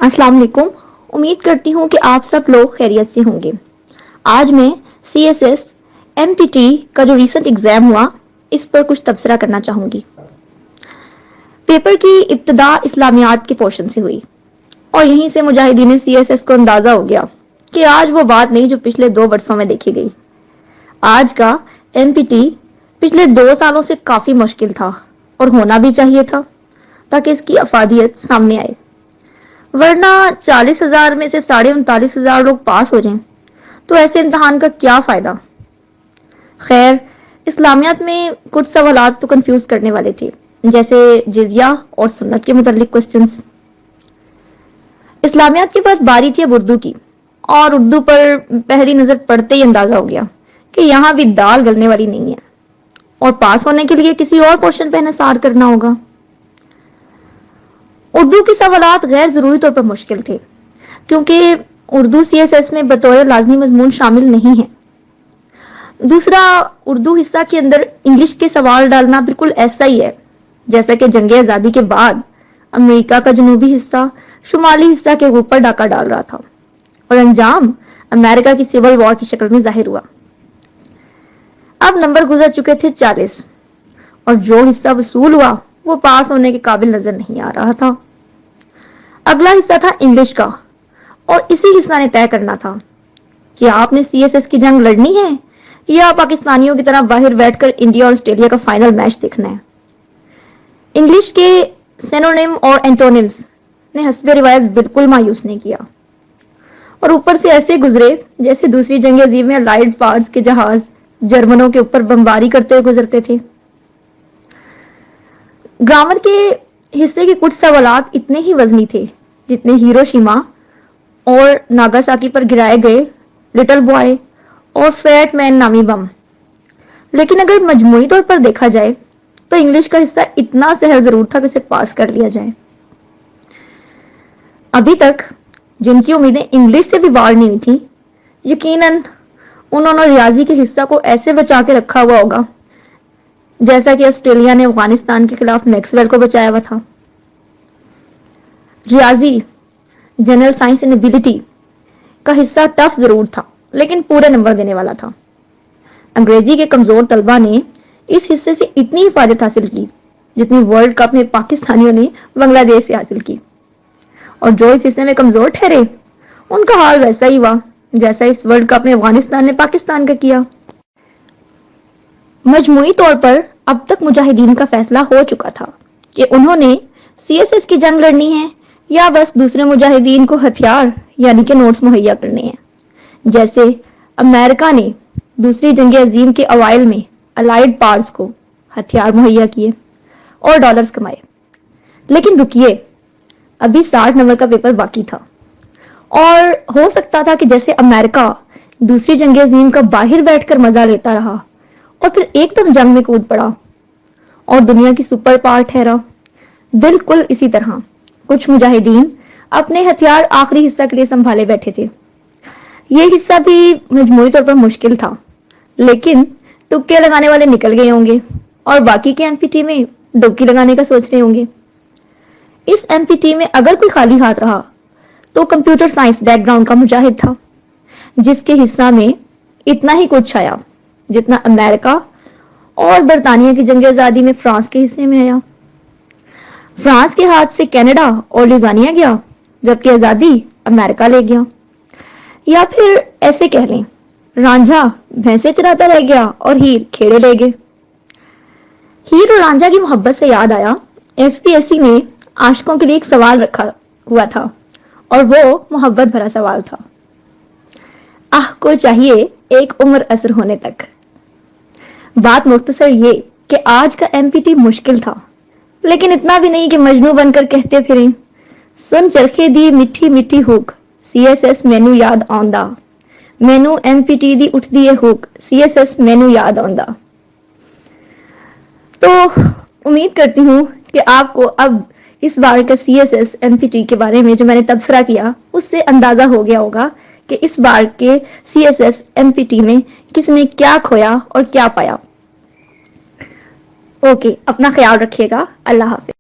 अस्सलाम वालेकुम। उम्मीद करती हूँ कि आप सब लोग खैरियत से होंगे। आज मैं CSS MPT का जो रीसेंट एग्जाम हुआ इस पर कुछ तबसरा करना चाहूंगी। पेपर की इब्तिदा इस्लामियात के पोर्शन से हुई और यहीं से मुजाहिदीन CSS को अंदाजा हो गया कि आज वो बात नहीं जो पिछले 2 वर्षों में देखी गई। आज का MPT पिछले 2 सालों से काफी मुश्किल था और होना भी चाहिए था ताकि इसकी अफादियत सामने आए, वरना 40,000 में से 39,500 लोग पास हो जाएं तो ऐसे इम्तहान का क्या फायदा। खैर, इस्लामियात में कुछ सवालात तो कंफ्यूज करने वाले थे, जैसे जिजिया और सुन्नत के मुतालिक क्वेश्चंस। इस्लामियात के बाद बारी थी अब उर्दू की, और उर्दू पर पहली नजर पड़ते ही अंदाजा हो गया कि यहाँ भी दाल गलने वाली नहीं है और पास होने के लिए किसी और पोर्शन पर इंहिसार करना होगा। उर्दू के सवालात गैर जरूरी तौर पर मुश्किल थे क्योंकि उर्दू CSS में बतौर लाजमी मजमून शामिल नहीं है। दूसरा, उर्दू हिस्सा के अंदर इंग्लिश के सवाल डालना बिल्कुल ऐसा ही है जैसा कि जंग आज़ादी के बाद अमेरिका का जनूबी हिस्सा शुमाली हिस्सा के ऊपर डाका डाल रहा था और अंजाम अमेरिका की सिविल वॉर की शक्ल में जाहिर हुआ। अब नंबर गुजर चुके थे 40 और जो हिस्सा वसूल हुआ वो पास होने के काबिल नजर नहीं आ रहा था। अगला हिस्सा था इंग्लिश का और इसी हिस्सा ने तय करना था कि आपने CSS की जंग लड़नी है या पाकिस्तानियों की तरह बाहर बैठकर इंडिया और ऑस्ट्रेलिया का फाइनल मैच देखना है। इंग्लिश के सिनोनिम और एंटोनिम्स ने हस्बे रिवायत बिल्कुल मायूस नहीं किया और ऊपर से ऐसे गुजरे जैसे दूसरी जंग अजीम में अलाइड पावर्स के जहाज जर्मनों के ऊपर बमबारी करते हुए गुजरते थे। ग्रामर के हिस्से के कुछ सवालात इतने ही वजनी थे जितने हिरोशिमा और नागासाकी पर गिराए गए लिटिल बॉय और फैट मैन नामी बम। लेकिन अगर मजमूई तौर पर देखा जाए तो इंग्लिश का हिस्सा इतना सहज जरूर था कि उसे पास कर लिया जाए। अभी तक जिनकी उम्मीदें इंग्लिश से भी बाहर नहीं थी, यकीनन उन्होंने रियाजी के हिस्सा को ऐसे बचा के रखा हुआ होगा जैसा कि ऑस्ट्रेलिया ने अफगानिस्तान के खिलाफ मैक्सवेल को बचाया हुआ था। रियाजी जनरल साइंस एंड एबिलिटी का हिस्सा टफ जरूर था लेकिन पूरे नंबर देने वाला था। अंग्रेजी के कमजोर तलबा ने इस हिस्से से इतनी हिफाजत हासिल की जितनी वर्ल्ड कप में पाकिस्तानियों ने बांग्लादेश से हासिल की, और जो इस हिस्से में कमजोर ठहरे उनका हाल वैसा ही हुआ जैसा इस वर्ल्ड कप में अफगानिस्तान ने पाकिस्तान का किया। मजमूई तौर पर अब तक मुजाहिदीन का फैसला हो चुका था कि उन्होंने CSS की जंग लड़नी है या बस दूसरे मुजाहिदीन को हथियार यानी कि नोट्स मुहैया करने हैं। जैसे अमेरिका ने दूसरी जंग अजीम के अवाइल में अलाइड पावर्स को हथियार मुहैया किए और डॉलर्स कमाए। लेकिन रुकिए, अभी 60 नंबर का पेपर बाकी था और हो सकता था कि जैसे अमेरिका दूसरी जंग अजीम का बाहर बैठकर मजा लेता रहा और फिर एकदम जंग में कूद पड़ा और दुनिया की सुपर पावर ठहरा, बिल्कुल इसी तरह कुछ मुजाहिदीन अपने हथियार आखिरी हिस्सा के लिए संभाले बैठे थे। यह हिस्सा भी मजमूई तौर पर मुश्किल था लेकिन तुक्के लगाने वाले निकल गए होंगे और बाकी के MPT में डुबकी लगाने का सोच रहे होंगे। इस MPT में अगर कोई खाली हाथ रहा तो कंप्यूटर साइंस बैकग्राउंड का मुजाहिद था जिसके हिस्सा में इतना ही कुछ आया जितना अमेरिका और बरतानिया की जंग आजादी में फ्रांस के हिस्से में आया। फ्रांस के हाथ से कनाडा और लुजानिया गया जबकि आजादी अमेरिका ले गया। या फिर ऐसे कह लें, रांझा भैंसे चराता रह गया और हीर खेड़े ले गए। हीर और रांझा की मोहब्बत से याद आया, FPSC ने आशिकों के लिए एक सवाल रखा हुआ था और वो मोहब्बत भरा सवाल था, आह को चाहिए एक उम्र असर होने तक। बात मुख्तसर ये कि आज का MPT मुश्किल था लेकिन इतना भी नहीं कि मजनू बनकर कहते फिरें, सुन चरखे दी मिठी मिठी हुक CSS मैनू याद आंदा, मैनू MPT दी उठदी है हुक CSS मैनू याद आंदा। तो उम्मीद करती हूँ कि आपको अब इस बार का CSS MPT के बारे में जो मैंने तबसरा किया उससे अंदाजा हो गया होगा कि इस बार के CSS MPT में किसने क्या खोया और क्या पाया। ओके, अपना ख्याल रखिएगा। अल्लाह हाफिज।